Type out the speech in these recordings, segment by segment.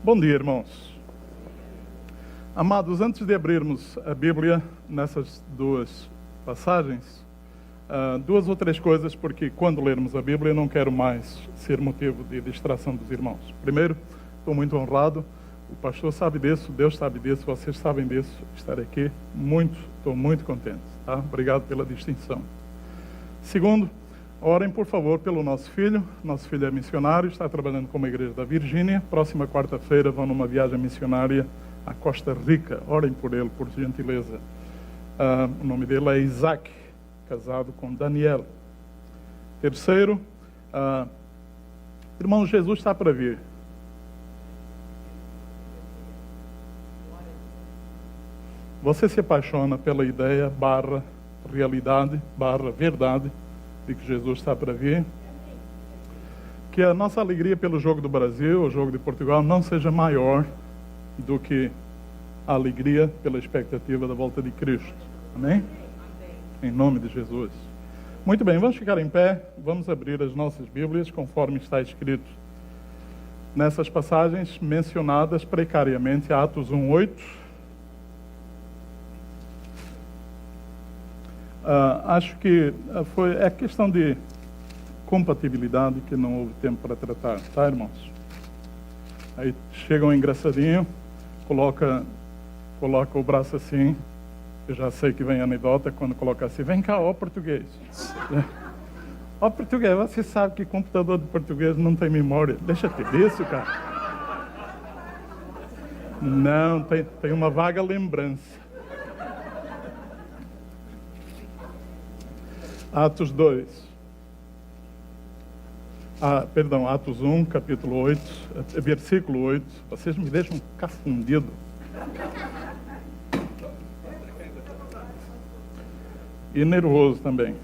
Bom dia, irmãos. Amados, antes de abrirmos a Bíblia nessas duas passagens, duas ou três coisas, porque quando lermos a Bíblia eu não quero mais ser motivo de distração dos irmãos. Primeiro, estou muito honrado, o pastor sabe disso, Deus sabe disso, vocês sabem disso, estar aqui, estou muito contente, tá? Obrigado pela distinção. Segundo, orem, por favor, pelo nosso filho é missionário, está trabalhando com uma igreja da Virgínia, próxima quarta-feira vão numa viagem missionária a Costa Rica, orem por ele, por gentileza. O nome dele é Isaac, casado com Daniela. Terceiro, irmão, Jesus está para vir. Você se apaixona pela ideia, realidade, verdade, de que Jesus está para vir? Que a nossa alegria pelo jogo do Brasil, o jogo de Portugal, não seja maior do que a alegria pela expectativa da volta de Cristo. Amém? Em nome de Jesus. Muito bem, vamos ficar em pé, vamos abrir as nossas Bíblias conforme está escrito nessas passagens mencionadas precariamente, Atos 1:8. Acho que é questão de compatibilidade que não houve tempo para tratar, tá, irmãos? Aí chega um engraçadinho, coloca o braço assim, eu já sei que vem a anedota quando coloca assim, vem cá, ó português. Ó português, você sabe que computador de português não tem memória. Deixa ter isso, cara. Não, tem uma vaga lembrança. Atos 2. Atos 1, capítulo 8, versículo 8. Vocês me deixam cafundido. E nervoso também.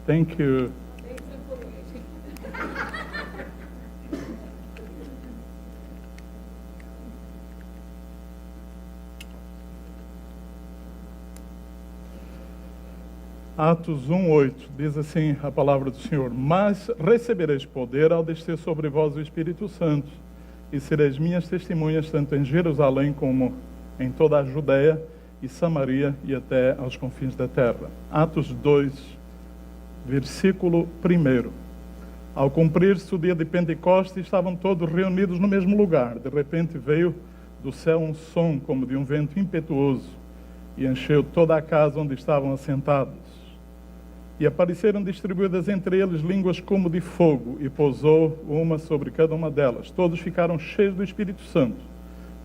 Thank you. Atos 1:8, diz assim a palavra do Senhor: mas recebereis poder ao descer sobre vós o Espírito Santo, e sereis minhas testemunhas tanto em Jerusalém como em toda a Judeia e Samaria e até aos confins da terra. Atos 2, versículo 1. Ao cumprir-se o dia de Pentecostes, estavam todos reunidos no mesmo lugar. De repente veio do céu um som como de um vento impetuoso e encheu toda a casa onde estavam assentados. E apareceram distribuídas entre eles línguas como de fogo, e pousou uma sobre cada uma delas. Todos ficaram cheios do Espírito Santo,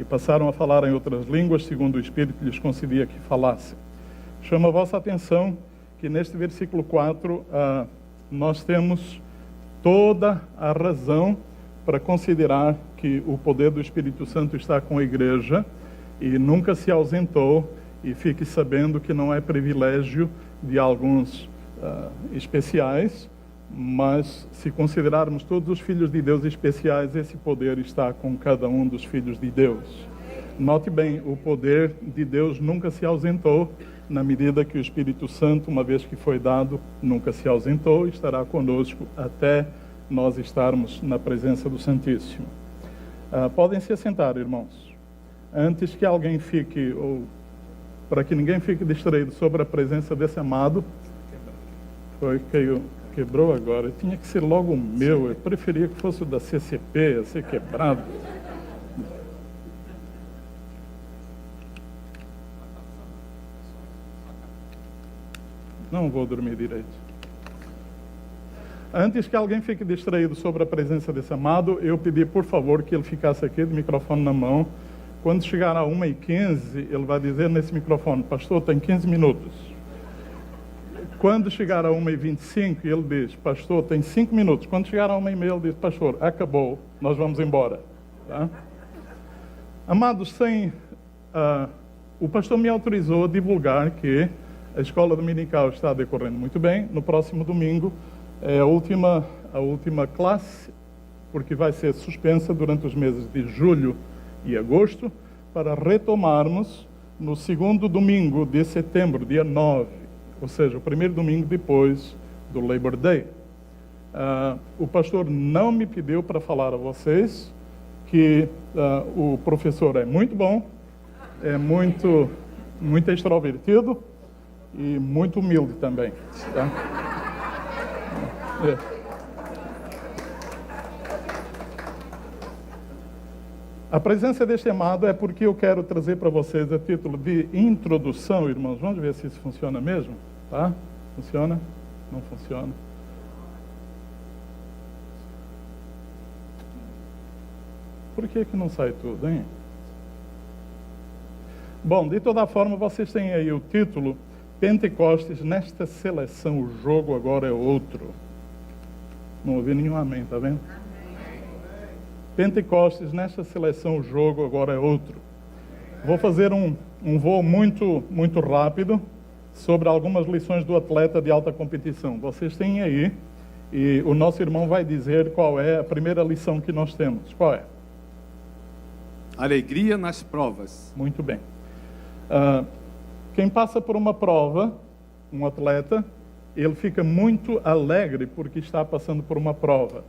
e passaram a falar em outras línguas, segundo o Espírito lhes concedia que falassem. Chamo a vossa atenção que neste versículo 4, nós temos toda a razão para considerar que o poder do Espírito Santo está com a igreja, e nunca se ausentou, e fique sabendo que não é privilégio de alguns especiais, mas se considerarmos todos os filhos de Deus especiais, esse poder está com cada um dos filhos de Deus. Note bem, o poder de Deus nunca se ausentou, na medida que o Espírito Santo, uma vez que foi dado, nunca se ausentou, estará conosco até nós estarmos na presença do Santíssimo. Podem se assentar, irmãos. Antes que alguém fique, ou para que ninguém fique distraído sobre a presença desse amado, quebrou agora. Tinha que ser logo o meu. Eu preferia que fosse o da CCP, a ser quebrado. Não vou dormir direito. Antes que alguém fique distraído sobre a presença desse amado, eu pedi, por favor, que ele ficasse aqui, de microfone na mão. Quando chegar a 1h15, ele vai dizer nesse microfone: pastor, tem 15 minutos. Quando chegar a 1h25, ele diz: pastor, tem 5 minutos. Quando chegar a 1h30, ele diz: pastor, acabou, nós vamos embora. Tá? Amados, o pastor me autorizou a divulgar que a escola dominical está decorrendo muito bem. No próximo domingo é a última classe, porque vai ser suspensa durante os meses de julho e agosto, para retomarmos no segundo domingo de setembro, dia 9. Ou seja, o primeiro domingo depois do Labor Day. O pastor não me pediu para falar a vocês que o professor é muito bom, é muito extrovertido e muito humilde também. Tá? A presença deste amado é porque eu quero trazer para vocês a título de introdução, irmãos. Vamos ver se isso funciona mesmo, tá? Funciona? Não funciona? Por que não sai tudo, hein? Bom, de toda forma, vocês têm aí o título Pentecostes, nesta seleção, o jogo agora é outro. Não ouvi nenhum amém, tá vendo? Pentecostes, nesta seleção, o jogo agora é outro. Vou fazer um voo muito rápido sobre algumas lições do atleta de alta competição. Vocês têm aí, e o nosso irmão vai dizer qual é a primeira lição que nós temos. Qual é? Alegria nas provas. Muito bem. Quem passa por uma prova, um atleta, ele fica muito alegre porque está passando por uma prova.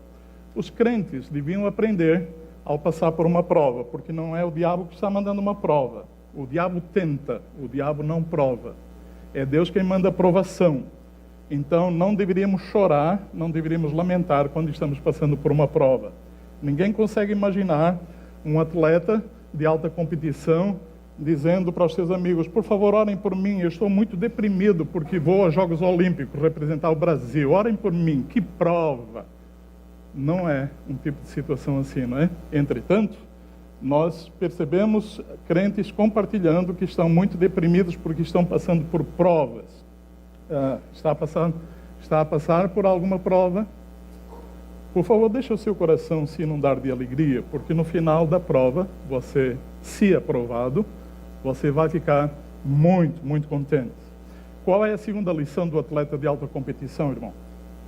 Os crentes deviam aprender ao passar por uma prova, porque não é o diabo que está mandando uma prova. O diabo tenta, o diabo não prova. É Deus quem manda a provação. Então não deveríamos chorar, não deveríamos lamentar quando estamos passando por uma prova. Ninguém consegue imaginar um atleta de alta competição dizendo para os seus amigos: por favor, orem por mim, eu estou muito deprimido porque vou aos Jogos Olímpicos representar o Brasil, orem por mim, que prova! Não é um tipo de situação assim, não é? Entretanto, nós percebemos crentes compartilhando que estão muito deprimidos porque estão passando por provas. Está a passar por alguma prova? Por favor, deixe o seu coração se inundar de alegria, porque no final da prova, você, se aprovado, você vai ficar muito contente. Qual é a segunda lição do atleta de alta competição, irmão?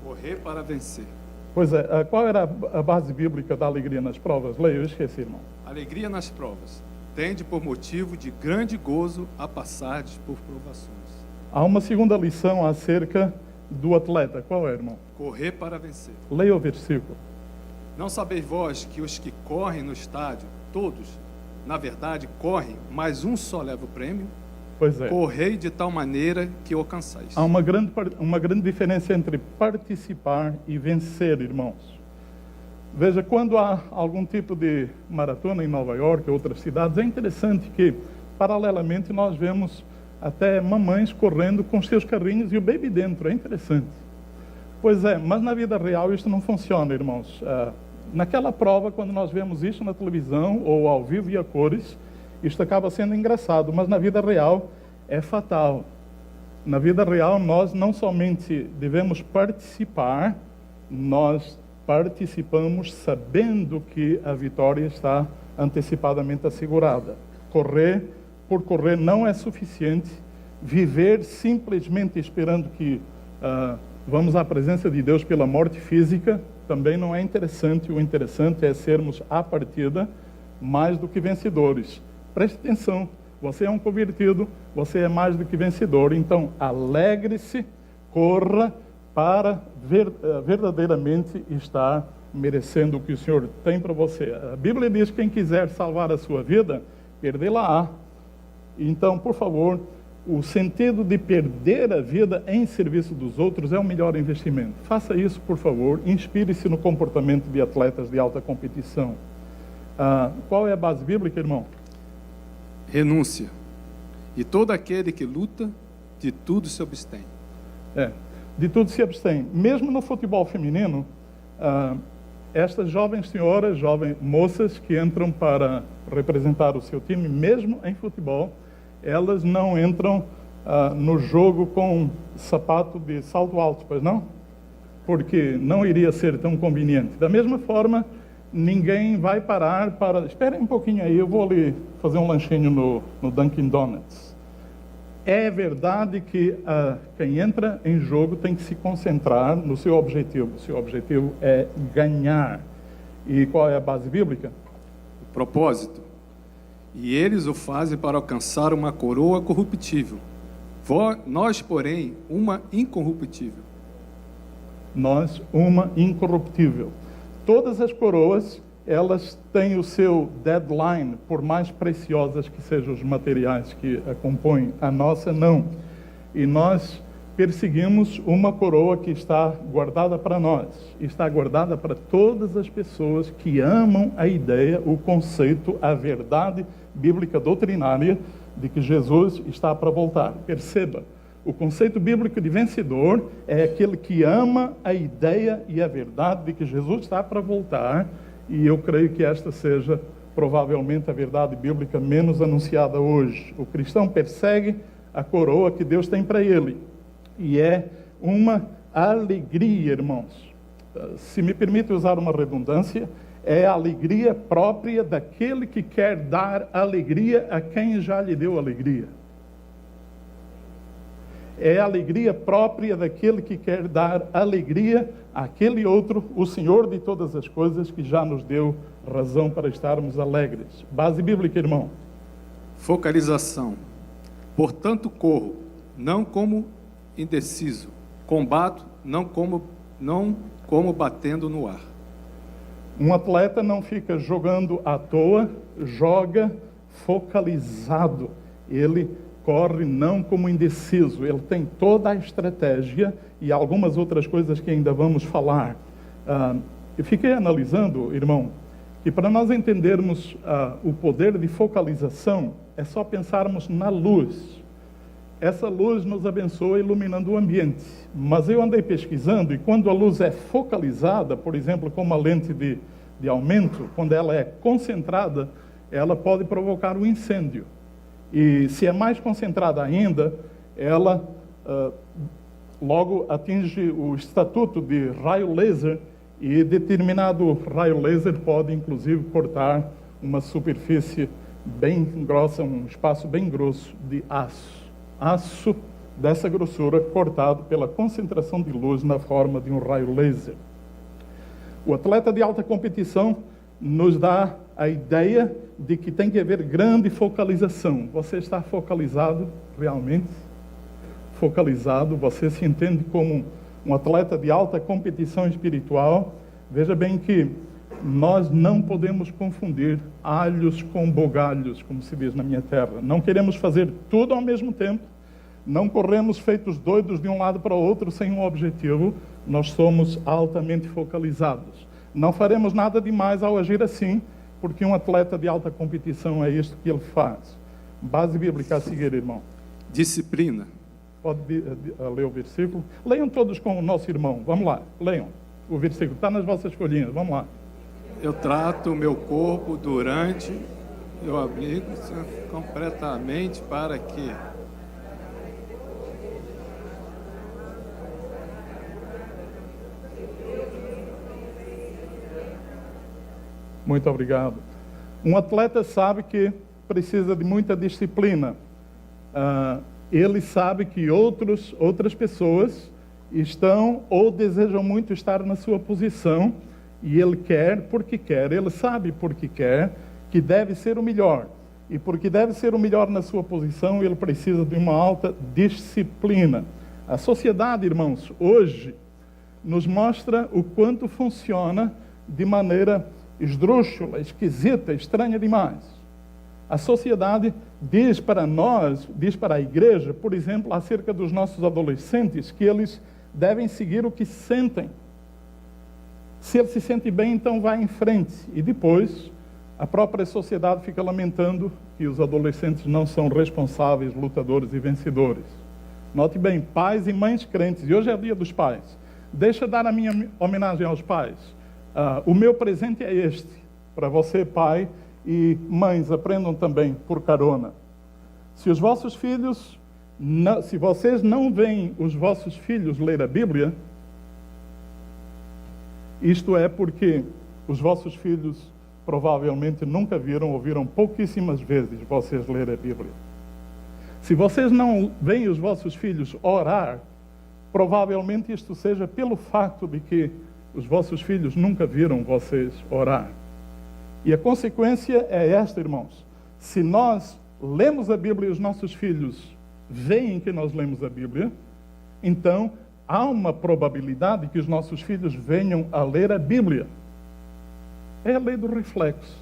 Correr para vencer. Pois é, qual era a base bíblica da alegria nas provas? Leia, eu esqueci, irmão. Alegria nas provas. Tende por motivo de grande gozo a passardes por provações. Há uma segunda lição acerca do atleta. Qual é, irmão? Correr para vencer. Leia o versículo. Não sabeis vós que os que correm no estádio, todos, na verdade, correm, mas um só leva o prêmio? Pois é. Correi de tal maneira que alcançais. Há uma grande diferença entre participar e vencer, irmãos. Veja, quando há algum tipo de maratona em Nova York ou outras cidades, é interessante que, paralelamente, nós vemos até mamães correndo com seus carrinhos e o baby dentro. É interessante. Pois é, mas na vida real isso não funciona, irmãos. Naquela prova, quando nós vemos isso na televisão ou ao vivo e a cores, isto acaba sendo engraçado, mas na vida real é fatal. Na vida real, nós não somente devemos participar, nós participamos sabendo que a vitória está antecipadamente assegurada. Correr por correr não é suficiente. Viver simplesmente esperando que vamos à presença de Deus pela morte física também não é interessante. O interessante é sermos, à partida, mais do que vencedores. Preste atenção, você é um convertido, você é mais do que vencedor. Então, alegre-se, corra para verdadeiramente estar merecendo o que o Senhor tem para você. A Bíblia diz que quem quiser salvar a sua vida, perdê-la-á. Então, por favor, o sentido de perder a vida em serviço dos outros é o melhor investimento. Faça isso, por favor, inspire-se no comportamento de atletas de alta competição. Qual é a base bíblica, irmão? Renúncia. E todo aquele que luta, de tudo se abstém. De tudo se abstém. Mesmo no futebol feminino, estas jovens senhoras, jovens moças que entram para representar o seu time, mesmo em futebol, elas não entram no jogo com sapato de salto alto, pois não? Porque não iria ser tão conveniente. Da mesma forma, ninguém vai parar para... Esperem um pouquinho aí, eu vou ali fazer um lanchinho no Dunkin' Donuts. É verdade que quem entra em jogo tem que se concentrar no seu objetivo. O seu objetivo é ganhar. E qual é a base bíblica? O propósito. E eles o fazem para alcançar uma coroa corruptível. Nós, porém, uma incorruptível. nós uma incorruptível. Todas as coroas, elas têm o seu deadline, por mais preciosas que sejam os materiais que a compõem. A nossa não. E nós perseguimos uma coroa que está guardada para nós, está guardada para todas as pessoas que amam a ideia, o conceito, a verdade bíblica doutrinária de que Jesus está para voltar. Perceba, o conceito bíblico de vencedor é aquele que ama a ideia e a verdade de que Jesus está para voltar, e eu creio que esta seja provavelmente a verdade bíblica menos anunciada hoje. O cristão persegue a coroa que Deus tem para ele. E é uma alegria, irmãos. Se me permite usar uma redundância, é a alegria própria daquele que quer dar alegria a quem já lhe deu alegria. É a alegria própria daquele que quer dar alegria àquele outro, o Senhor de todas as coisas, que já nos deu razão para estarmos alegres. Base bíblica, irmão. Focalização. Portanto, corro, não como indeciso, combato, não como batendo no ar. Um atleta não fica jogando à toa, joga focalizado. Ele corre não como indeciso, ele tem toda a estratégia e algumas outras coisas que ainda vamos falar. Eu fiquei analisando, irmão, que para nós entendermos o poder de focalização, é só pensarmos na luz. Essa luz nos abençoa iluminando o ambiente. Mas eu andei pesquisando e quando a luz é focalizada, por exemplo, com uma lente de aumento, quando ela é concentrada, ela pode provocar um incêndio. E se é mais concentrada ainda, ela logo atinge o estatuto de raio laser, e determinado raio laser pode inclusive cortar uma superfície bem grossa, um espaço bem grosso de aço. Aço dessa grossura cortado pela concentração de luz na forma de um raio laser. O atleta de alta competição nos dá a ideia de que tem que haver grande focalização. Você está focalizado realmente? Focalizado, você se entende como um atleta de alta competição espiritual? Veja bem que nós não podemos confundir alhos com bugalhos, como se diz na minha terra. Não queremos fazer tudo ao mesmo tempo, não corremos feitos doidos de um lado para o outro sem um objetivo. Nós somos altamente focalizados. Não faremos nada demais ao agir assim, porque um atleta de alta competição é isto que ele faz. Base bíblica a seguir, irmão. Disciplina. Pode ler o versículo? Leiam todos com o nosso irmão. Vamos lá, leiam o versículo. Está nas vossas folhinhas, vamos lá. Eu trato o meu corpo durante, eu aplico completamente para que... Muito obrigado. Um atleta sabe que precisa de muita disciplina. Ele sabe que outras pessoas estão ou desejam muito estar na sua posição, e ele quer porque quer, ele sabe porque quer, que deve ser o melhor. E porque deve ser o melhor na sua posição, ele precisa de uma alta disciplina. A sociedade, irmãos, hoje nos mostra o quanto funciona de maneira esdrúxula, esquisita, estranha demais. A sociedade diz para nós, diz para a igreja, por exemplo, acerca dos nossos adolescentes, que eles devem seguir o que sentem. Se ele se sente bem, então vai em frente. E depois, a própria sociedade fica lamentando que os adolescentes não são responsáveis, lutadores e vencedores. Note bem, pais e mães crentes, e hoje é o dia dos pais. Deixa eu dar a minha homenagem aos pais. O meu presente é este, para você, pai, e mães, aprendam também por carona. Se os vossos filhos, se vocês não veem os vossos filhos ler a Bíblia, isto é porque os vossos filhos provavelmente nunca viram ou viram pouquíssimas vezes vocês ler a Bíblia. Se vocês não veem os vossos filhos orar, provavelmente isto seja pelo fato de que os vossos filhos nunca viram vocês orar. E a consequência é esta, irmãos. Se nós lemos a Bíblia e os nossos filhos veem que nós lemos a Bíblia, então há uma probabilidade que os nossos filhos venham a ler a Bíblia. É a lei do reflexo.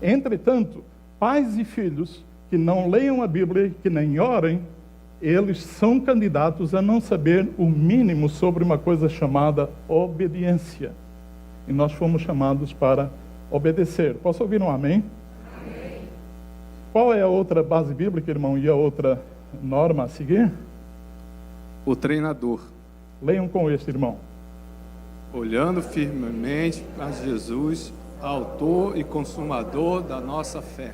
Entretanto, pais e filhos que não leiam a Bíblia, que nem orem, eles são candidatos a não saber o mínimo sobre uma coisa chamada obediência. E nós fomos chamados para obedecer. Posso ouvir um amém? Amém. Qual é a outra base bíblica, irmão, e a outra norma a seguir? O treinador. Leiam com este, irmão. Olhando firmemente para Jesus, autor e consumador da nossa fé.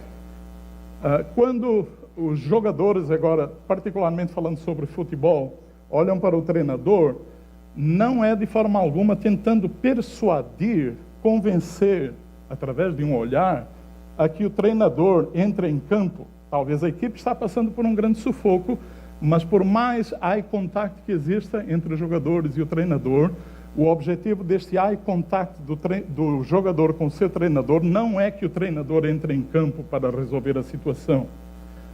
Quando os jogadores, agora particularmente falando sobre futebol, olham para o treinador, não é de forma alguma tentando persuadir, convencer, através de um olhar, a que o treinador entre em campo. Talvez a equipe está passando por um grande sufoco, mas por mais eye contact que exista entre os jogadores e o treinador, o objetivo deste eye contact do jogador com o seu treinador não é que o treinador entre em campo para resolver a situação.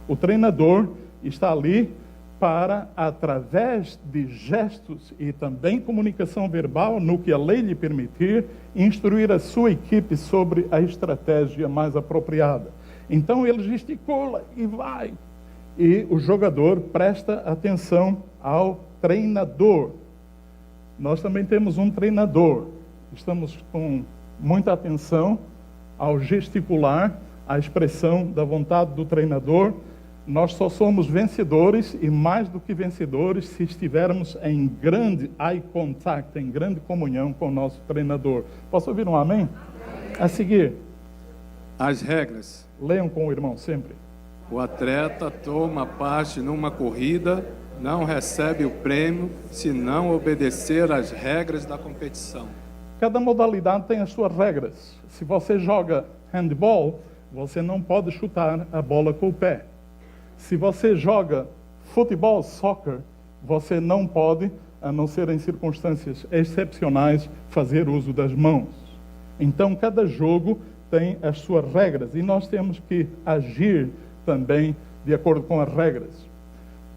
O treinador está ali para, através de gestos e também comunicação verbal, no que a lei lhe permitir, instruir a sua equipe sobre a estratégia mais apropriada. Então ele gesticula e vai. E o jogador presta atenção ao treinador. Nós também temos um treinador. Estamos com muita atenção ao gesticular, à expressão da vontade do treinador. Nós só somos vencedores e mais do que vencedores se estivermos em grande eye contact, em grande comunhão com o nosso treinador. Posso ouvir um amém? Amém. A seguir. As regras. Leiam com o irmão sempre. O atleta toma parte numa corrida, não recebe o prêmio se não obedecer às regras da competição. Cada modalidade tem as suas regras. Se você joga handball, você não pode chutar a bola com o pé. Se você joga futebol, soccer, você não pode, a não ser em circunstâncias excepcionais, fazer uso das mãos. Então, cada jogo tem as suas regras e nós temos que agir também de acordo com as regras.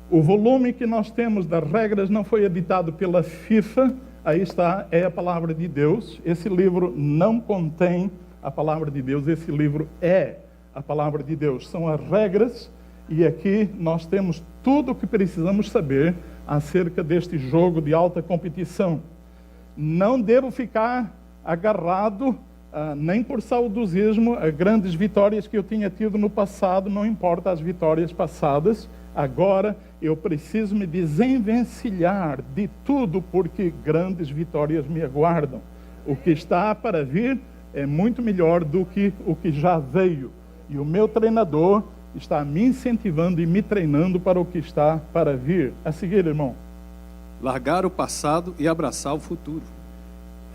O volume que nós temos das regras não foi editado pela FIFA, aí está, é a palavra de Deus. Esse livro não contém a palavra de Deus, esse livro é a palavra de Deus. São as regras e aqui nós temos tudo o que precisamos saber acerca deste jogo de alta competição. Não devo ficar agarrado nem por saudosismo a grandes vitórias que eu tinha tido no passado, não importa as vitórias passadas. Agora eu preciso me desenvencilhar de tudo, porque grandes vitórias me aguardam. O que está para vir é muito melhor do que o que já veio. E o meu treinador está me incentivando e me treinando para o que está para vir. A seguir, irmão. Largar o passado e abraçar o futuro.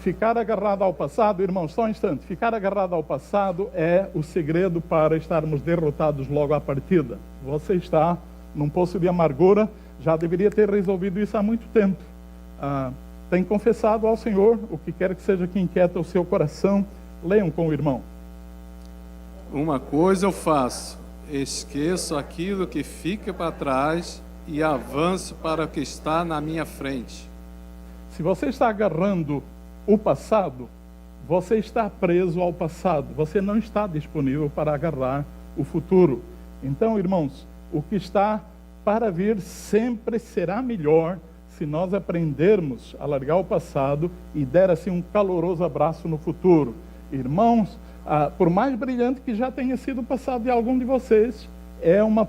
Ficar agarrado ao passado, irmão, só um instante. Ficar agarrado ao passado é o segredo para estarmos derrotados logo à partida. Você está num poço de amargura, já deveria ter resolvido isso há muito tempo. Tem confessado ao Senhor o que quer que seja que inquieta o seu coração. Leiam com o irmão. Uma coisa eu faço, esqueço aquilo que fica para trás e avanço para o que está na minha frente. Se você está agarrando o passado, você está preso ao passado, você não está disponível para agarrar o futuro. Então, irmãos, o que está para vir sempre será melhor se nós aprendermos a largar o passado e der assim um caloroso abraço no futuro. Irmãos, por mais brilhante que já tenha sido o passado de algum de vocês, é uma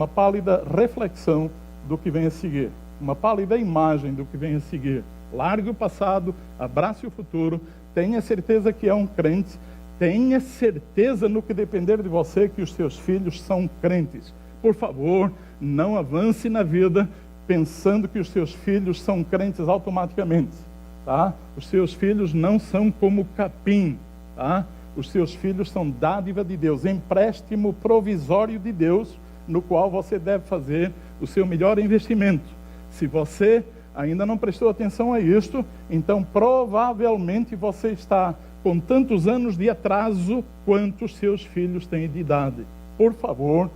pálida reflexão do que vem a seguir, uma pálida imagem do que vem a seguir. Largue o passado, abrace o futuro, tenha certeza que é um crente, tenha certeza no que depender de você que os seus filhos são crentes. Por favor, não avance na vida pensando que os seus filhos são crentes automaticamente, tá? Os seus filhos não são como capim, tá? Os seus filhos são dádiva de Deus, empréstimo provisório de Deus, no qual você deve fazer o seu melhor investimento. Se você ainda não prestou atenção a isto, então provavelmente você está com tantos anos de atraso quanto os seus filhos têm de idade. Por favor,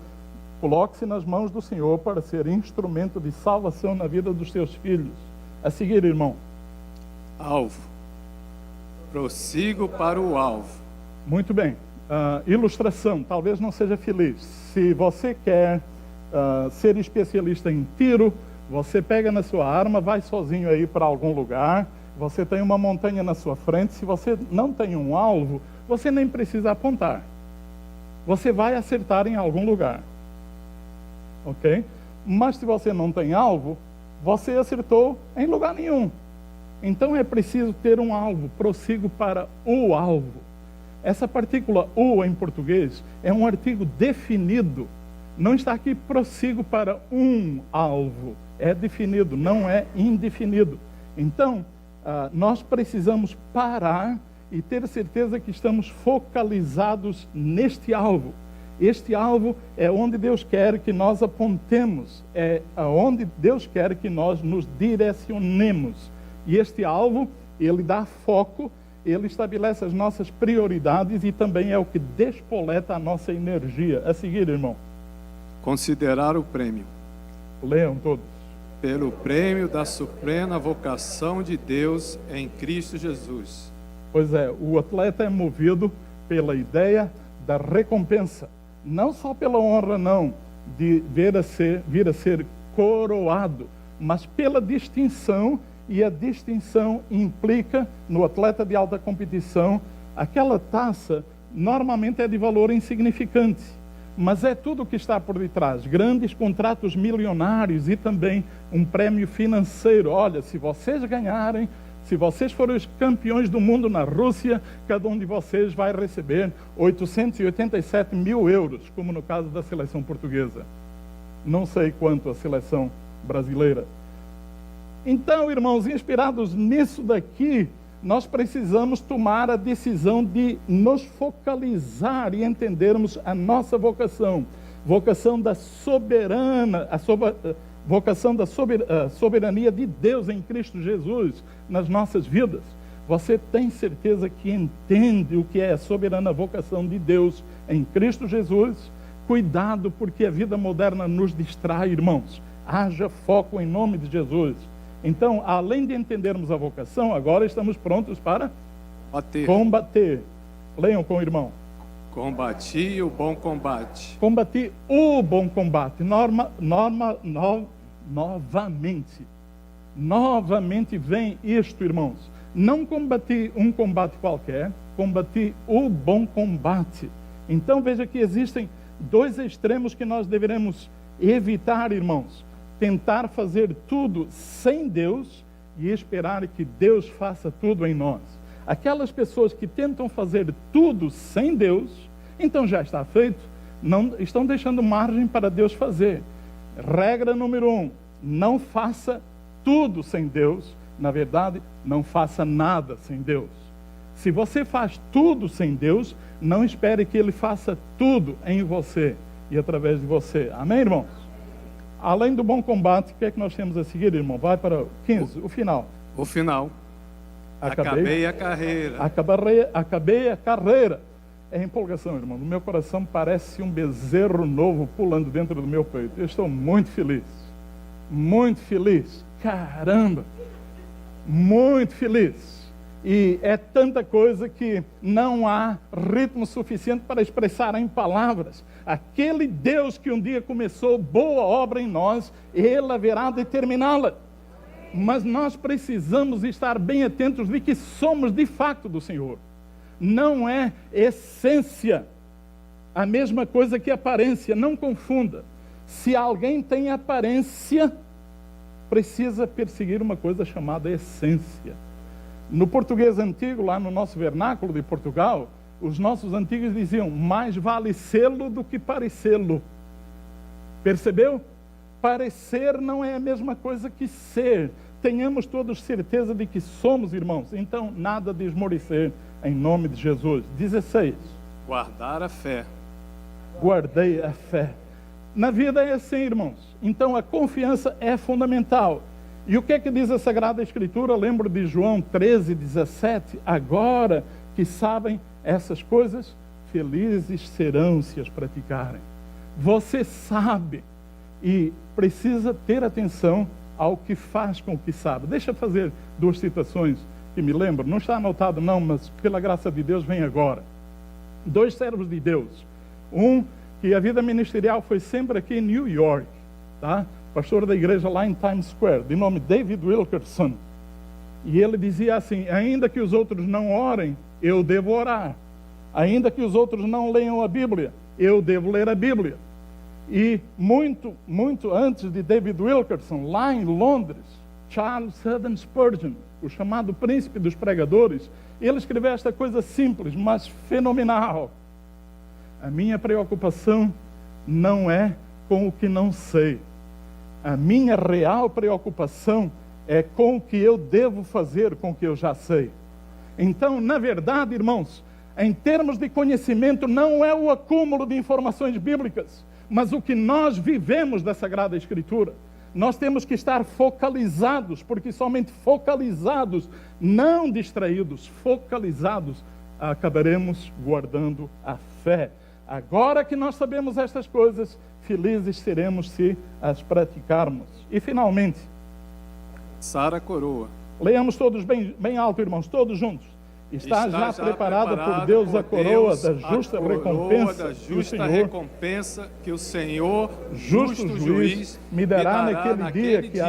Coloque-se nas mãos do Senhor para ser instrumento de salvação na vida dos seus filhos. A seguir, irmão. Alvo. Prossigo para o alvo. Muito bem. Ilustração, talvez não seja feliz. Se você quer ser especialista em tiro, você pega na sua arma, vai sozinho aí para algum lugar, você tem uma montanha na sua frente, se você não tem um alvo, você nem precisa apontar. Você vai acertar em algum lugar. Ok? Mas se você não tem alvo, você acertou em lugar nenhum. Então é preciso ter um alvo, prossigo para o alvo. Essa partícula o em português é um artigo definido. Não está aqui prossigo para um alvo. É definido, não é indefinido. Então, nós precisamos parar e ter certeza que estamos focalizados neste alvo. Este alvo é onde Deus quer que nós apontemos, é aonde Deus quer que nós nos direcionemos. E este alvo, ele dá foco, ele estabelece as nossas prioridades e também é o que despoleta a nossa energia. A seguir, irmão. Considerar o prêmio. Leiam todos. Pelo prêmio da suprema vocação de Deus em Cristo Jesus. Pois é, o atleta é movido pela ideia da recompensa. Não só pela honra, não, de vir a ser coroado, mas pela distinção, e a distinção implica, no atleta de alta competição, aquela taça normalmente é de valor insignificante, mas é tudo o que está por detrás, grandes contratos milionários e também um prêmio financeiro. Olha, se vocês ganharem, se vocês forem os campeões do mundo na Rússia, cada um de vocês vai receber 887 mil euros, como no caso da seleção portuguesa. Não sei quanto a seleção brasileira. Então, irmãos, inspirados nisso daqui, nós precisamos tomar a decisão de nos focalizar e entendermos a nossa vocação. Vocação da vocação da soberania de Deus em Cristo Jesus nas nossas vidas. Você tem certeza que entende o que é a soberana vocação de Deus em Cristo Jesus? Cuidado, porque a vida moderna nos distrai, irmãos. Haja foco em nome de Jesus. Então, além de entendermos a vocação, agora estamos prontos para combater. Leiam com o irmão. Combati o bom combate. Combati o bom combate. Novamente vem isto, irmãos. Não combati um combate qualquer, combati o bom combate. Então veja que existem dois extremos que nós deveremos evitar, irmãos. Tentar fazer tudo sem Deus e esperar que Deus faça tudo em nós. Aquelas pessoas que tentam fazer tudo sem Deus, então já está feito, não estão deixando margem para Deus fazer. Regra número 1, não faça tudo sem Deus. Na verdade, não faça nada sem Deus. Se você faz tudo sem Deus, não espere que Ele faça tudo em você e através de você. Amém, irmãos? Além do bom combate, o que é que nós temos a seguir, irmão? Vai para o 15, o final. O final. Acabei a carreira. Acabei a carreira. É empolgação, irmão. No meu coração parece um bezerro novo pulando dentro do meu peito. Eu estou muito feliz. Muito feliz. Caramba! Muito feliz. E é tanta coisa que não há ritmo suficiente para expressar em palavras. Aquele Deus que um dia começou boa obra em nós, Ele haverá de terminá-la. Mas nós precisamos estar bem atentos de que somos de fato do Senhor. Não é essência a mesma coisa que aparência, não confunda. Se alguém tem aparência, precisa perseguir uma coisa chamada essência. No português antigo, lá no nosso vernáculo de Portugal, os nossos antigos diziam, mais vale sê-lo do que parecê-lo. Percebeu? Parecer não é a mesma coisa que ser. Tenhamos todos certeza de que somos irmãos. Então, nada de esmorecer em nome de Jesus. 16. Guardar a fé. Guardei a fé. Na vida é assim, irmãos. Então, a confiança é fundamental. E o que é que diz a Sagrada Escritura? Lembro de João 13, 17. Agora que sabem essas coisas, felizes serão se as praticarem. Você sabe e precisa ter atenção ao que faz com o que sabe. Deixa eu fazer 2 citações que me lembro. Não está anotado não, mas pela graça de Deus vem agora. 2 servos de Deus. Um que a vida ministerial foi sempre aqui em New York, tá? Pastor da igreja lá em Times Square, de nome David Wilkerson. E ele dizia assim: ainda que os outros não orem, eu devo orar. Ainda que os outros não leiam a Bíblia, eu devo ler a Bíblia. E muito antes de David Wilkerson, lá em Londres, Charles Haddon Spurgeon, o chamado príncipe dos pregadores, ele escreveu esta coisa simples, mas fenomenal. A minha preocupação não é com o que não sei. A minha real preocupação é com o que eu devo fazer com o que eu já sei. Então, na verdade, irmãos, em termos de conhecimento, não é o acúmulo de informações bíblicas, mas o que nós vivemos da Sagrada Escritura. Nós temos que estar focalizados, porque somente focalizados, não distraídos, focalizados, acabaremos guardando a fé. Agora que nós sabemos estas coisas, felizes seremos se as praticarmos. E finalmente, Sara coroa. Leiamos todos bem alto, irmãos, todos juntos. Está já preparada por Deus a coroa da justa recompensa que o Senhor, justo juiz, me dará naquele dia que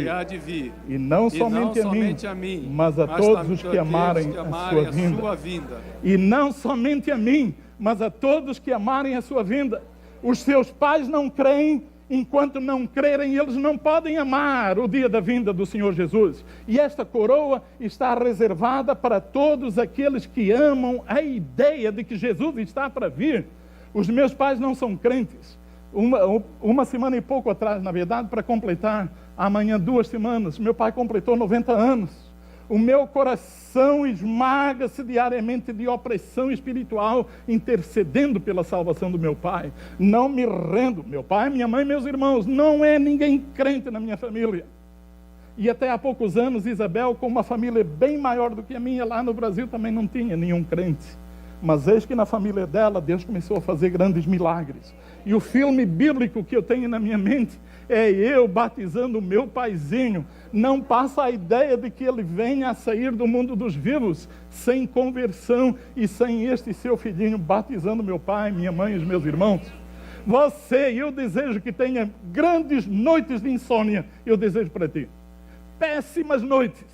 há de vir. E não somente a mim, mas a todos os que amarem a sua vinda. E não somente a mim, mas a todos que amarem a sua vinda. Os seus pais não creem. Enquanto não crerem, eles não podem amar o dia da vinda do Senhor Jesus. E esta coroa está reservada para todos aqueles que amam a ideia de que Jesus está para vir. Os meus pais não são crentes. Uma semana e pouco atrás, na verdade, para completar amanhã 2 semanas, meu pai completou 90 anos. O meu coração esmaga-se diariamente de opressão espiritual, intercedendo pela salvação do meu pai. Não me rendo. Meu pai, minha mãe, meus irmãos, não é ninguém crente na minha família. E até há poucos anos, Isabel, com uma família bem maior do que a minha, lá no Brasil também não tinha nenhum crente. Mas eis que na família dela, Deus começou a fazer grandes milagres. E o filme bíblico que eu tenho na minha mente é eu batizando o meu paizinho. Não passa a ideia de que ele venha a sair do mundo dos vivos sem conversão e sem este seu filhinho batizando meu pai, minha mãe e os meus irmãos. Você, eu desejo que tenha grandes noites de insônia, eu desejo para ti. Péssimas noites.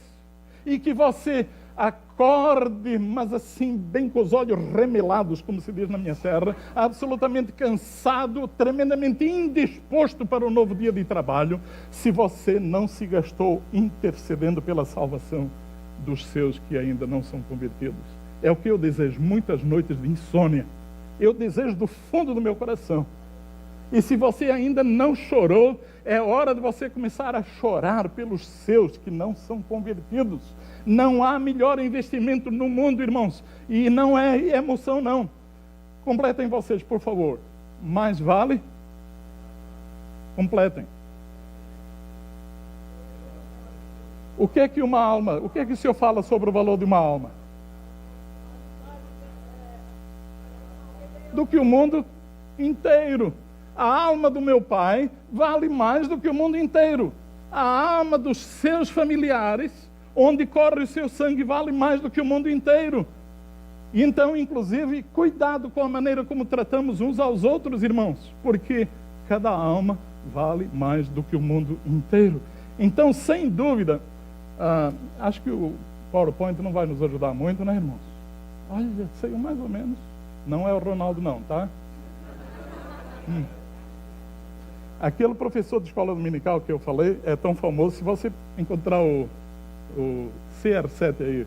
E que você acorde, mas assim, bem com os olhos remelados, como se diz na minha serra, absolutamente cansado, tremendamente indisposto para o novo dia de trabalho, se você não se gastou intercedendo pela salvação dos seus que ainda não são convertidos. É o que eu desejo, muitas noites de insônia. Eu desejo do fundo do meu coração. E se você ainda não chorou, é hora de você começar a chorar pelos seus que não são convertidos. Não há melhor investimento no mundo, irmãos. E não é emoção, não. Completem vocês, por favor. Mais vale? Completem. O que é que uma alma, o que é que o Senhor fala sobre o valor de uma alma? Do que o mundo inteiro. A alma do meu pai vale mais do que o mundo inteiro. A alma dos seus familiares, onde corre o seu sangue, vale mais do que o mundo inteiro. E então, inclusive, cuidado com a maneira como tratamos uns aos outros, irmãos, porque cada alma vale mais do que o mundo inteiro. Então, sem dúvida, acho que o PowerPoint não vai nos ajudar muito, né, irmãos? Olha, sei mais ou menos. Não é o Ronaldo, não, tá? Aquele professor de escola dominical que eu falei é tão famoso. Se você encontrar o CR7 aí,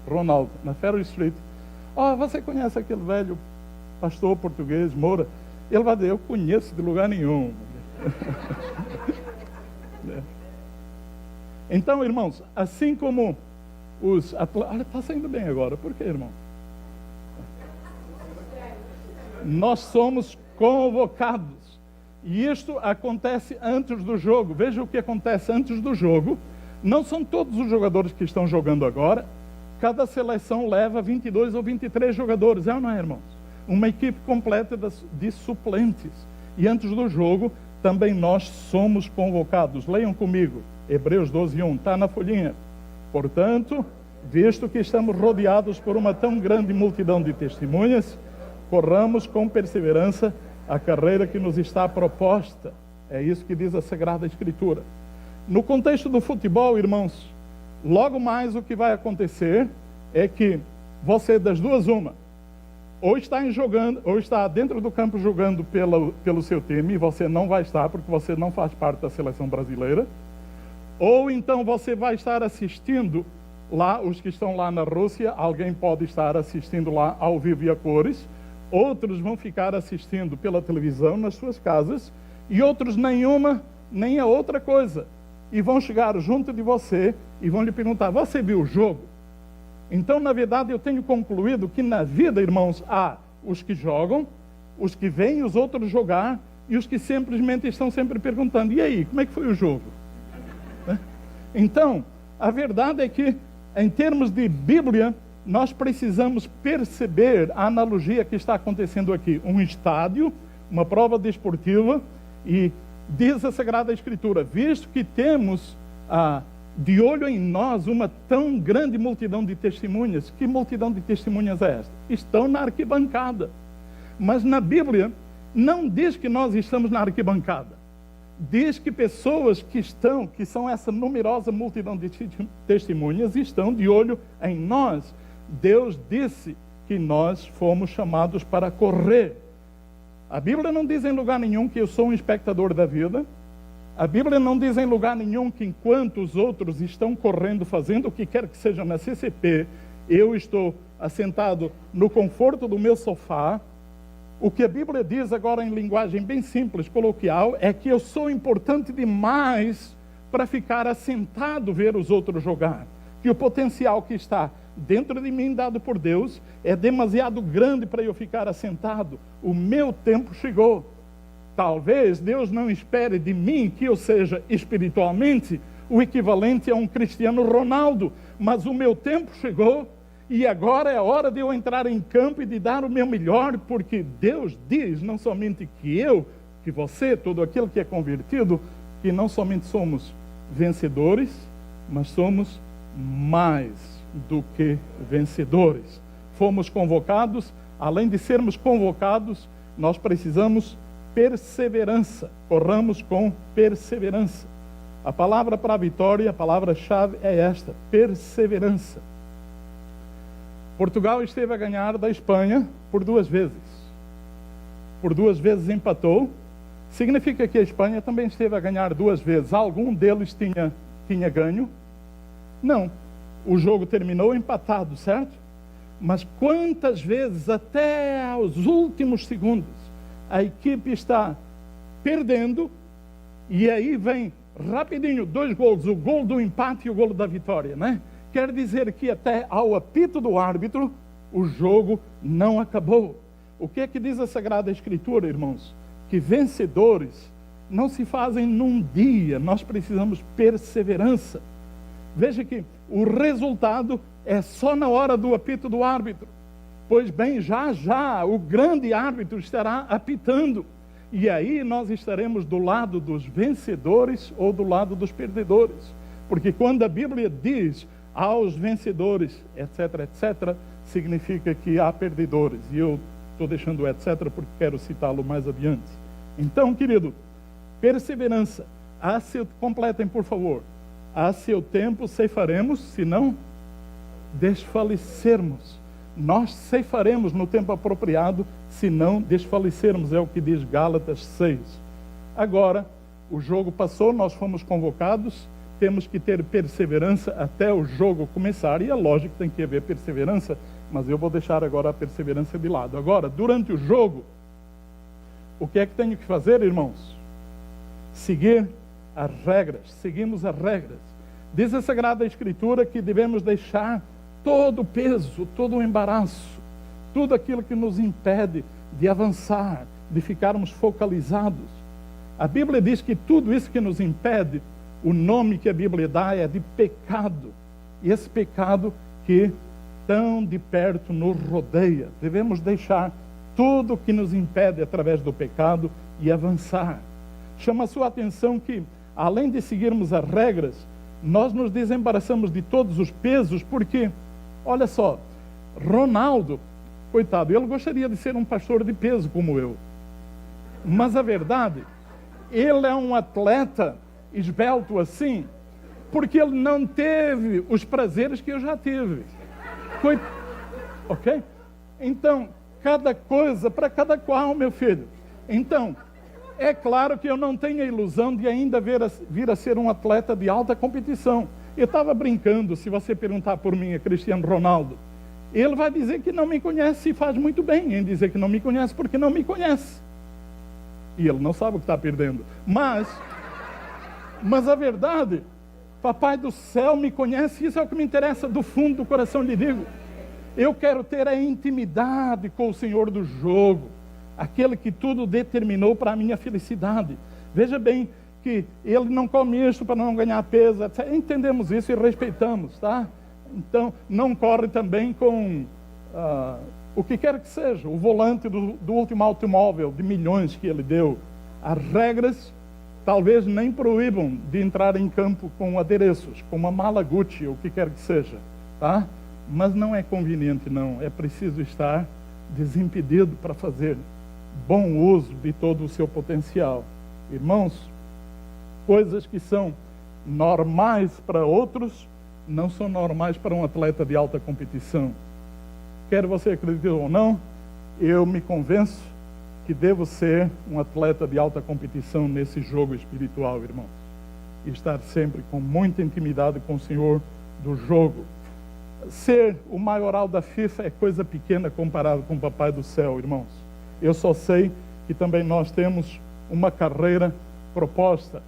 Ronaldo, na Ferry Street, você conhece aquele velho pastor português, Moura? Ele vai dizer, eu conheço de lugar nenhum. Então, irmãos, assim como os atletas... Olha, está saindo bem agora. Por quê, irmão? Nós somos convocados. E isto acontece antes do jogo. Veja o que acontece antes do jogo. Não são todos os jogadores que estão jogando agora. Cada seleção leva 22 ou 23 jogadores. É ou não é, irmãos? Uma equipe completa de suplentes. E antes do jogo, também nós somos convocados. Leiam comigo, Hebreus 12:1, está na folhinha. Portanto, visto que estamos rodeados por uma tão grande multidão de testemunhas, corramos com perseverança a carreira que nos está proposta. É isso que diz a Sagrada Escritura. No contexto do futebol, irmãos, logo mais o que vai acontecer é que você, das duas, uma, ou está dentro do campo jogando pelo seu time, e você não vai estar porque você não faz parte da seleção brasileira, ou então você vai estar assistindo lá, os que estão lá na Rússia, alguém pode estar assistindo lá ao vivo e a cores, outros vão ficar assistindo pela televisão nas suas casas, e outros nenhuma, nem a outra coisa. E vão chegar junto de você e vão lhe perguntar, você viu o jogo? Então, na verdade, eu tenho concluído que na vida, irmãos, há os que jogam, os que veem os outros jogar, e os que simplesmente estão sempre perguntando, e aí, como é que foi o jogo? Então, a verdade é que, em termos de Bíblia, nós precisamos perceber a analogia que está acontecendo aqui. Um estádio, uma prova desportiva, e diz a Sagrada Escritura, visto que temos de olho em nós uma tão grande multidão de testemunhas. Que multidão de testemunhas é esta? Estão na arquibancada. Mas na Bíblia, não diz que nós estamos na arquibancada. Diz que pessoas que são essa numerosa multidão de testemunhas, estão de olho em nós. Deus disse que nós fomos chamados para correr. A Bíblia não diz em lugar nenhum que eu sou um espectador da vida. A Bíblia não diz em lugar nenhum que enquanto os outros estão correndo, fazendo o que quer que seja na CCP, eu estou assentado no conforto do meu sofá. O que a Bíblia diz agora em linguagem bem simples, coloquial, é que eu sou importante demais para ficar assentado ver os outros jogar. Que o potencial que está dentro de mim, dado por Deus, é demasiado grande para eu ficar assentado. O meu tempo chegou. Talvez Deus não espere de mim que eu seja espiritualmente o equivalente a um Cristiano Ronaldo, mas o meu tempo chegou e agora é a hora de eu entrar em campo e de dar o meu melhor, porque Deus diz, não somente que você, todo aquele que é convertido, que não somente somos vencedores, mas somos mais do que vencedores. Fomos convocados, além de sermos convocados, nós precisamos perseverança. Corramos com perseverança. A palavra para a vitória, a palavra-chave é esta, perseverança. Portugal esteve a ganhar da Espanha por 2 vezes. Por 2 vezes empatou. Significa que a Espanha também esteve a ganhar 2 vezes. Algum deles tinha ganho? Não. O jogo terminou empatado, certo? Mas quantas vezes, até aos últimos segundos, a equipe está perdendo, e aí vem rapidinho 2 gols, o gol do empate e o gol da vitória, né? Quer dizer que até ao apito do árbitro, o jogo não acabou. O que é que diz a Sagrada Escritura, irmãos? Que vencedores não se fazem num dia, nós precisamos perseverança. Veja que o resultado é só na hora do apito do árbitro. Pois bem, já o grande árbitro estará apitando. E aí nós estaremos do lado dos vencedores ou do lado dos perdedores. Porque quando a Bíblia diz aos vencedores, etc., etc., significa que há perdedores. E eu estou deixando o etc. porque quero citá-lo mais adiante. Então, querido, perseverança. Completem, por favor. A seu tempo ceifaremos, se não desfalecermos. Nós ceifaremos no tempo apropriado, se não desfalecermos, é o que diz Gálatas 6. Agora, o jogo passou, nós fomos convocados, temos que ter perseverança até o jogo começar, e é lógico que tem que haver perseverança, mas eu vou deixar agora a perseverança de lado. Agora, durante o jogo, o que é que tenho que fazer, irmãos? Seguir as regras, seguimos as regras. Diz a Sagrada Escritura que devemos deixar todo o peso, todo o embaraço, tudo aquilo que nos impede de avançar, de ficarmos focalizados. A Bíblia diz que tudo isso que nos impede, o nome que a Bíblia dá é de pecado. E esse pecado que tão de perto nos rodeia. Devemos deixar tudo que nos impede através do pecado, e avançar. Chama a sua atenção que, além de seguirmos as regras, nós nos desembaraçamos de todos os pesos, porque, olha só, Ronaldo, coitado, ele gostaria de ser um pastor de peso como eu. Mas a verdade, ele é um atleta esbelto assim, porque ele não teve os prazeres que eu já tive. Ok? Então, cada coisa para cada qual, meu filho. Então, é claro que eu não tenho a ilusão de ainda vir a ser um atleta de alta competição. Eu estava brincando, se você perguntar por mim, Cristiano Ronaldo, ele vai dizer que não me conhece e faz muito bem em dizer que não me conhece porque não me conhece. E ele não sabe o que está perdendo. Mas a verdade, Papai do céu me conhece, isso é o que me interessa, do fundo do coração lhe digo. Eu quero ter a intimidade com o Senhor do jogo, aquele que tudo determinou para a minha felicidade. Veja bem que ele não come isso para não ganhar peso, etc. Entendemos isso e respeitamos, tá? Então, não corre também com o que quer que seja, o volante do último automóvel de milhões que ele deu. As regras talvez nem proíbam de entrar em campo com adereços, com uma mala Gucci, ou o que quer que seja, tá? Mas não é conveniente, não. É preciso estar desimpedido para fazer bom uso de todo o seu potencial. Irmãos, coisas que são normais para outros, não são normais para um atleta de alta competição. Quer você acredite ou não, eu me convenço que devo ser um atleta de alta competição nesse jogo espiritual, irmãos. E estar sempre com muita intimidade com o Senhor do jogo. Ser o maioral da FIFA é coisa pequena comparado com o Papai do céu, irmãos. Eu só sei que também nós temos uma carreira proposta.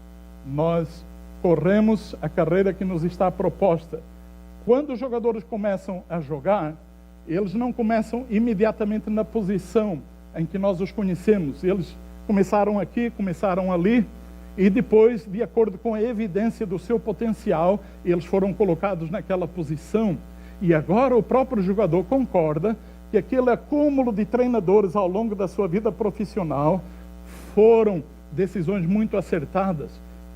Nós corremos a carreira que nos está proposta. Quando os jogadores começam a jogar, eles não começam imediatamente na posição em que nós os conhecemos. Eles começaram aqui, começaram ali, e depois, de acordo com a evidência do seu potencial, eles foram colocados naquela posição. E agora o próprio jogador concorda que aquele acúmulo de treinadores ao longo da sua vida profissional foram decisões muito acertadas.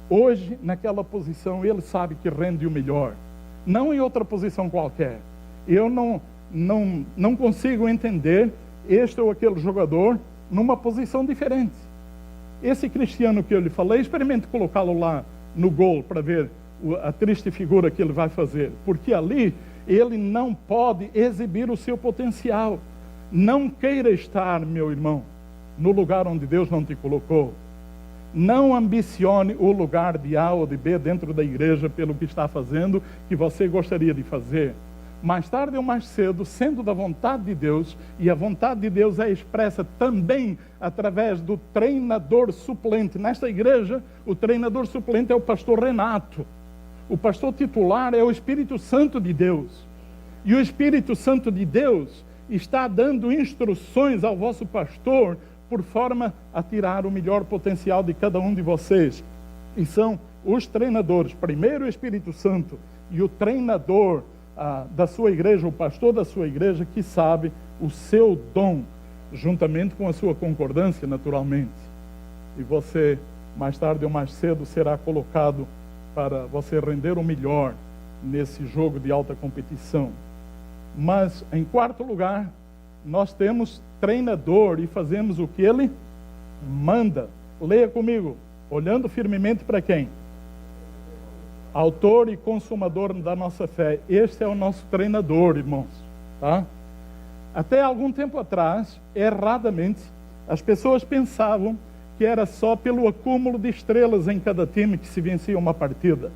Hoje, naquela posição, ele sabe que rende o melhor. Não em outra posição qualquer. Eu não consigo entender este ou aquele jogador numa posição diferente. Esse Cristiano que eu lhe falei, experimente colocá-lo lá no gol para ver a triste figura que ele vai fazer. Porque ali ele não pode exibir o seu potencial. Não queira estar, meu irmão, no lugar onde Deus não te colocou. Não ambicione o lugar de A ou de B dentro da igreja pelo que está fazendo, que você gostaria de fazer. Mais tarde ou mais cedo, sendo da vontade de Deus, e a vontade de Deus é expressa também através do treinador suplente. Nesta igreja, o treinador suplente é o pastor Renato. O pastor titular é o Espírito Santo de Deus. E o Espírito Santo de Deus está dando instruções ao vosso pastor por forma a tirar o melhor potencial de cada um de vocês. E são os treinadores, primeiro o Espírito Santo e o treinador da sua igreja, o pastor da sua igreja, que sabe o seu dom, juntamente com a sua concordância, naturalmente. E você, mais tarde ou mais cedo, será colocado para você render o melhor nesse jogo de alta competição. Mas, em quarto lugar, nós temos treinador e fazemos o que ele manda. Leia comigo, olhando firmemente para quem? Autor e consumador da nossa fé. Este é o nosso treinador, irmãos. Tá? Até algum tempo atrás, erradamente, as pessoas pensavam que era só pelo acúmulo de estrelas em cada time que se vencia uma partida.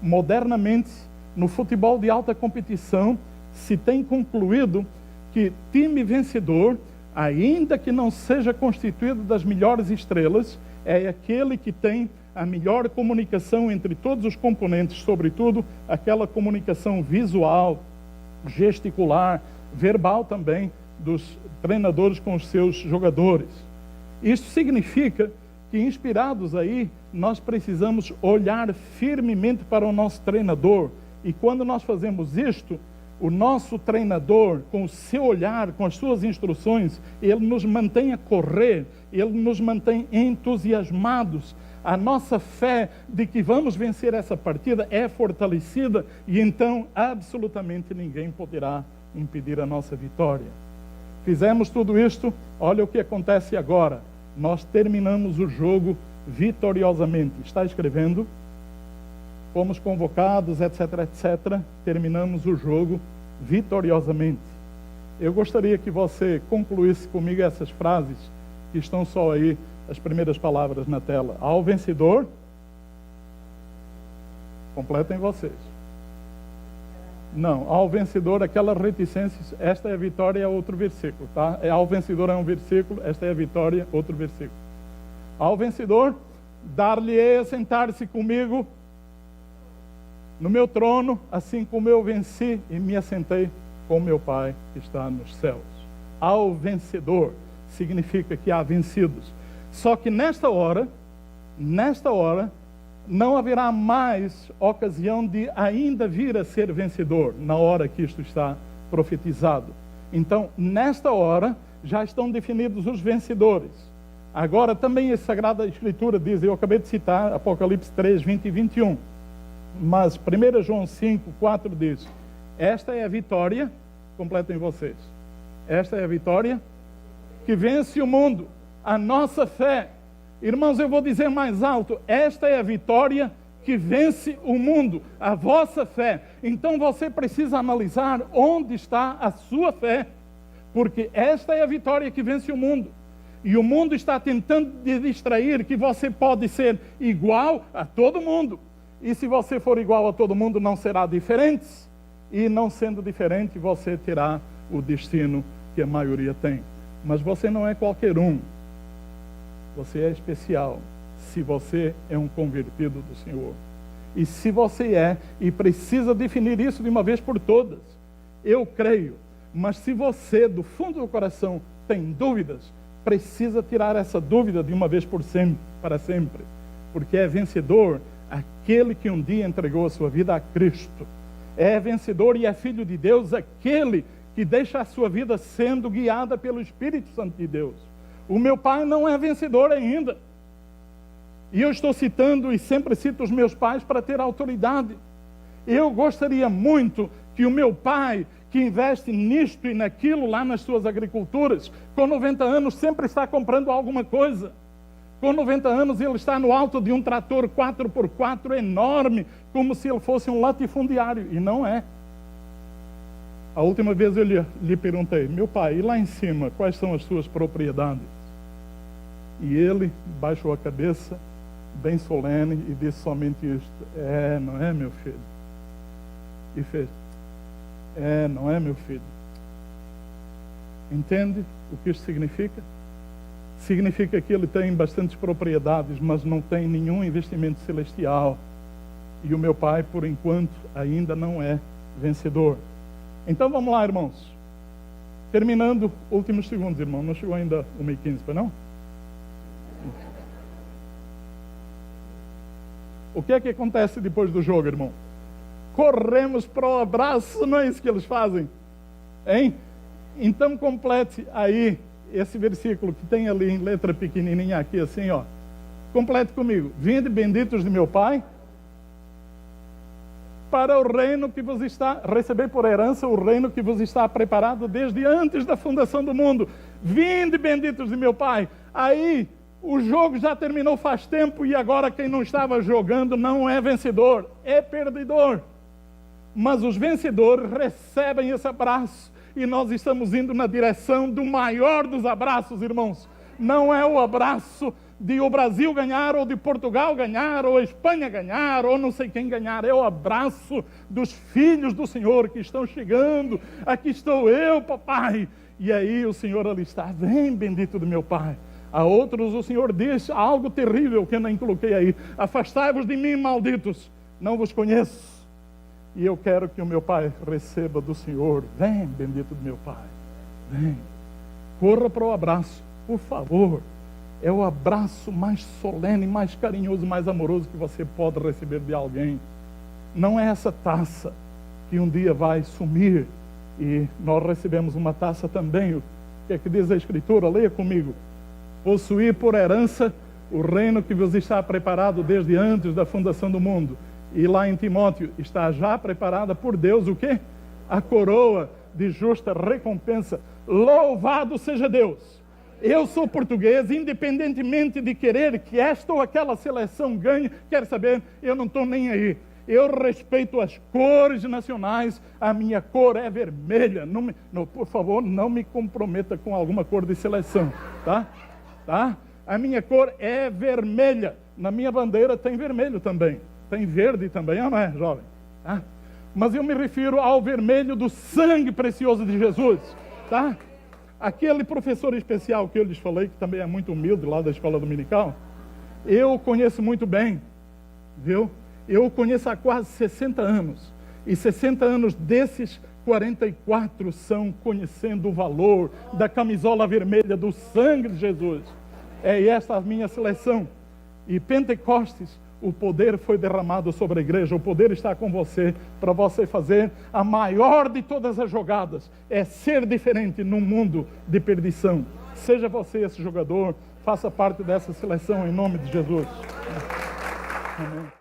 Modernamente, no futebol de alta competição, se tem concluído que time vencedor, ainda que não seja constituído das melhores estrelas, é aquele que tem a melhor comunicação entre todos os componentes, sobretudo aquela comunicação visual, gesticular, verbal também, dos treinadores com os seus jogadores. Isso significa que, inspirados aí, nós precisamos olhar firmemente para o nosso treinador. E quando nós fazemos isto, O nosso treinador, com o seu olhar, com as suas instruções, ele nos mantém a correr, ele nos mantém entusiasmados. A nossa fé de que vamos vencer essa partida é fortalecida e então absolutamente ninguém poderá impedir a nossa vitória. Fizemos tudo isto, olha o que acontece agora. Nós terminamos o jogo vitoriosamente. Está escrevendo? Fomos convocados, etc, etc. Terminamos o jogo vitoriosamente. Eu gostaria que você concluísse comigo essas frases que estão só aí, as primeiras palavras na tela. Ao vencedor, completem vocês. Não, ao vencedor, aquela reticência, esta é a vitória, é outro versículo, tá? Ao vencedor é um versículo, esta é a vitória, outro versículo. Ao vencedor, dar-lhe-ei a sentar-se comigo no meu trono, assim como eu venci e me assentei com meu Pai que está nos céus. Ao vencedor, significa que há vencidos. Só que nesta hora, não haverá mais ocasião de ainda vir a ser vencedor, na hora que isto está profetizado. Então, nesta hora, já estão definidos os vencedores. Agora, também a Sagrada Escritura diz, eu acabei de citar Apocalipse 3, 20 e 21, mas 1 João 5, 4 diz, esta é a vitória, completem vocês, esta é a vitória que vence o mundo, a nossa fé. Irmãos, eu vou dizer mais alto, esta é a vitória que vence o mundo, a vossa fé. Então você precisa analisar onde está a sua fé, porque esta é a vitória que vence o mundo. E o mundo está tentando te distrair que você pode ser igual a todo mundo. E se você for igual a todo mundo, não será diferente. E não sendo diferente, você terá o destino que a maioria tem. Mas você não é qualquer um. Você é especial se você é um convertido do Senhor. E se você é, e precisa definir isso de uma vez por todas, eu creio. Mas se você, do fundo do coração, tem dúvidas, precisa tirar essa dúvida de uma vez por sempre, para sempre. Porque é vencedor aquele que um dia entregou a sua vida a Cristo. É vencedor e é filho de Deus aquele que deixa a sua vida sendo guiada pelo Espírito Santo de Deus. O meu pai não é vencedor ainda. E eu estou citando e sempre cito os meus pais para ter autoridade. Eu gostaria muito que o meu pai, que investe nisto e naquilo lá nas suas agriculturas, com 90 anos sempre está comprando alguma coisa. Com 90 anos ele está no alto de um trator 4x4 enorme, como se ele fosse um latifundiário. E não é. A última vez eu lhe perguntei, meu pai, e lá em cima, quais são as suas propriedades? E ele baixou a cabeça, bem solene, e disse somente isto. Não é, meu filho? E fez. Não é, meu filho? Entende o que isto significa? Significa que ele tem bastantes propriedades, mas não tem nenhum investimento celestial. E o meu pai, por enquanto, ainda não é vencedor. Então vamos lá, irmãos. Terminando, últimos segundos, irmão. Não chegou ainda 1h15, para não? O que é que acontece depois do jogo, irmão? Corremos para o abraço, não é isso que eles fazem? Hein? Então complete aí esse versículo que tem ali em letra pequenininha aqui, assim, ó. Complete comigo. Vinde benditos de meu Pai, para o reino que vos está, receber por herança o reino que vos está preparado desde antes da fundação do mundo. Vinde benditos de meu Pai. Aí o jogo já terminou faz tempo e agora quem não estava jogando não é vencedor, é perdedor. Mas os vencedores recebem esse abraço e nós estamos indo na direção do maior dos abraços, irmãos. Não é o abraço de o Brasil ganhar, ou de Portugal ganhar, ou a Espanha ganhar, ou não sei quem ganhar. É o abraço dos filhos do Senhor que estão chegando. Aqui estou eu, papai. E aí o Senhor ali está. Vem, bendito do meu Pai. A outros o Senhor diz algo terrível que eu nem coloquei aí. Afastai-vos de mim, malditos. Não vos conheço. E eu quero que o meu Pai receba do Senhor. Vem, bendito do meu Pai. Vem. Corra para o abraço, por favor. É o abraço mais solene, mais carinhoso, mais amoroso que você pode receber de alguém. Não é essa taça que um dia vai sumir, e nós recebemos uma taça também. O que é que diz a Escritura? Leia comigo. Possuir por herança o reino que vos está preparado desde antes da fundação do mundo. E lá em Timóteo, está já preparada por Deus o quê? A coroa de justa recompensa. Louvado seja Deus! Eu sou português, independentemente de querer que esta ou aquela seleção ganhe, quer saber, eu não estou nem aí. Eu respeito as cores nacionais, a minha cor é vermelha. Por favor, não me comprometa com alguma cor de seleção, tá? A minha cor é vermelha. Na minha bandeira tem vermelho também. Tem verde também, não é, jovem? Tá? Mas eu me refiro ao vermelho do sangue precioso de Jesus, tá? Aquele professor especial que eu lhes falei, que também é muito humilde lá da escola dominical, eu conheço muito bem, viu? Eu o conheço há quase 60 anos. E 60 anos desses, 44 são conhecendo o valor da camisola vermelha do sangue de Jesus. É esta a minha seleção. E Pentecostes, o poder foi derramado sobre a igreja. O poder está com você, para você fazer a maior de todas as jogadas. É ser diferente num mundo de perdição. Seja você esse jogador, faça parte dessa seleção em nome de Jesus. Amém.